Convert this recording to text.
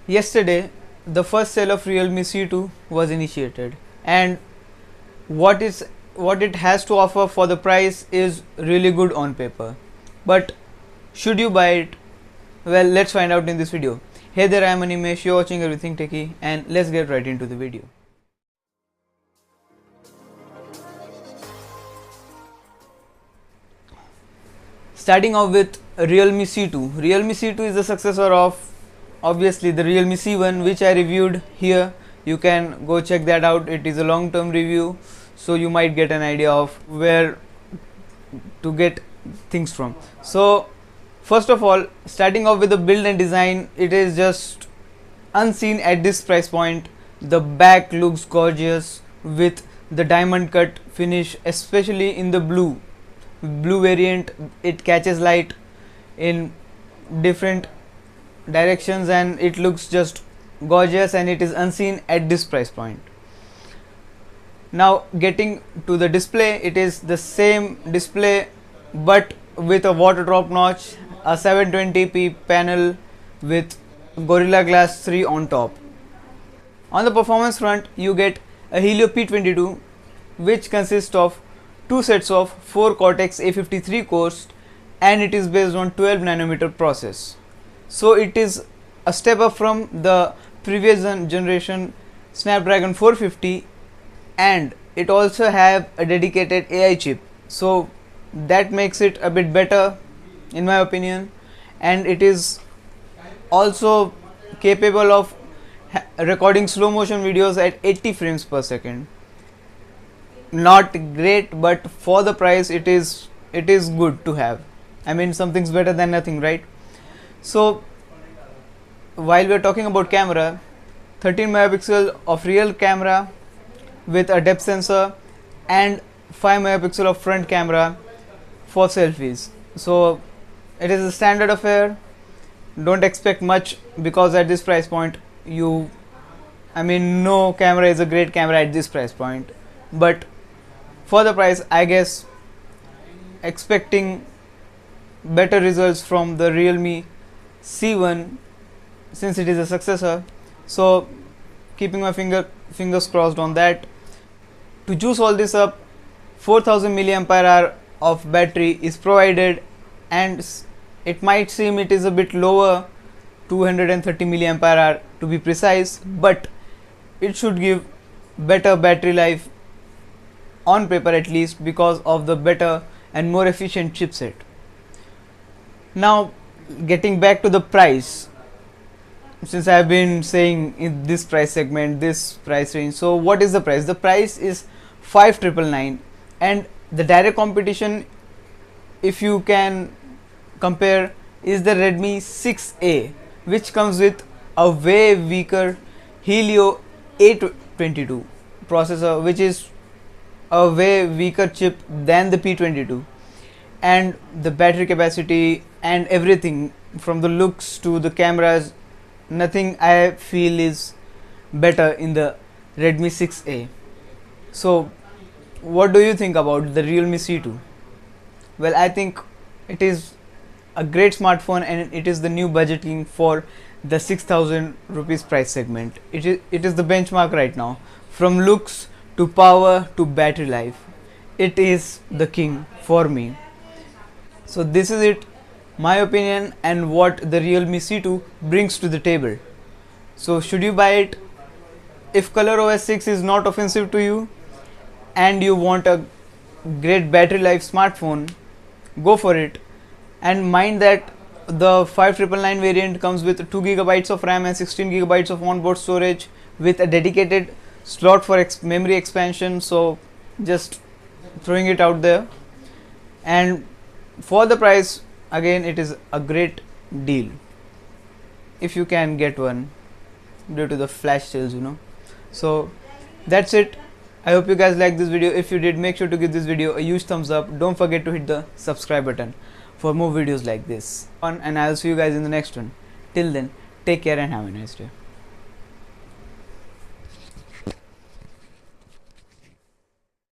Yesterday, the first sale of Realme C2 was initiated, and what is what it has to offer for the price is really good on paper. But should you buy it? Well, let's find out in this video. Hey there, I am Animesh, you're watching Everything Techie, and let's get right into the video. Starting off with Realme C2. Realme C2 is the successor of obviously the Realme C1, which I reviewed here. You can go check that out. It is a long term review, so you might get an idea of where to get things from. So first of all, starting off with the build and design, it is just unseen at this price point. The back looks gorgeous with the diamond cut finish, especially in the blue variant. It catches light in different directions and it looks just gorgeous, and it is unseen at this price point. Now getting to the display, it is the same display but with a water drop notch, a 720p panel with Gorilla Glass 3 on top. On the performance front, you get a Helio P22, which consists of two sets of 4 Cortex A53 cores, and it is based on 12 nanometer process. So it is a step up from the previous generation Snapdragon 450, and it also have a dedicated AI chip, so that makes it a bit better in my opinion. And it is also capable of recording slow motion videos at 80 frames per second. Not great, but for the price it is good to have. I mean, something's better than nothing, right? So while we are talking about camera, 13 megapixel of real camera with a depth sensor and 5 megapixel of front camera for selfies. So it is a standard affair. Don't expect much, because at this price point no camera is a great camera at this price point, but for the price, I guess expecting better results from the Realme C1 since it is a successor. So keeping my fingers crossed on that. To juice all this up, 4000 mAh of battery is provided, and it might seem it is a bit lower, 230 mAh to be precise, but it should give better battery life on paper, at least because of the better and more efficient chipset. Now getting back to the price, since I have been saying in this price segment, this price range, so what is the price? The price is 5,999, and the direct competition, if you can compare, is the Redmi 6A, which comes with a way weaker Helio A22 processor, which is a way weaker chip than the P22, and the battery capacity and everything from the looks to the cameras, nothing I feel is better in the Redmi 6A. So what do you think about the Realme C2? Well, I think it is a great smartphone, and it is the new budgeting for the 6,000 rupees price segment. It is the benchmark right now. From looks to power to battery life, it is the king for me. So this is it, my opinion, and what the Realme C2 brings to the table. So should you buy it? If ColorOS 6 is not offensive to you and you want a great battery life smartphone, go for it. And mind that the 5999 variant comes with 2 GB of RAM and 16 GB of onboard storage with a dedicated slot for memory expansion. So just throwing it out there, and for the price, again, it is a great deal if you can get one due to the flash sales, So that's it. I hope you guys liked this video. If you did, make sure to give this video a huge thumbs up. Don't forget to hit the subscribe button for more videos like this. And I'll see you guys in the next one. Till then, take care and have a nice day.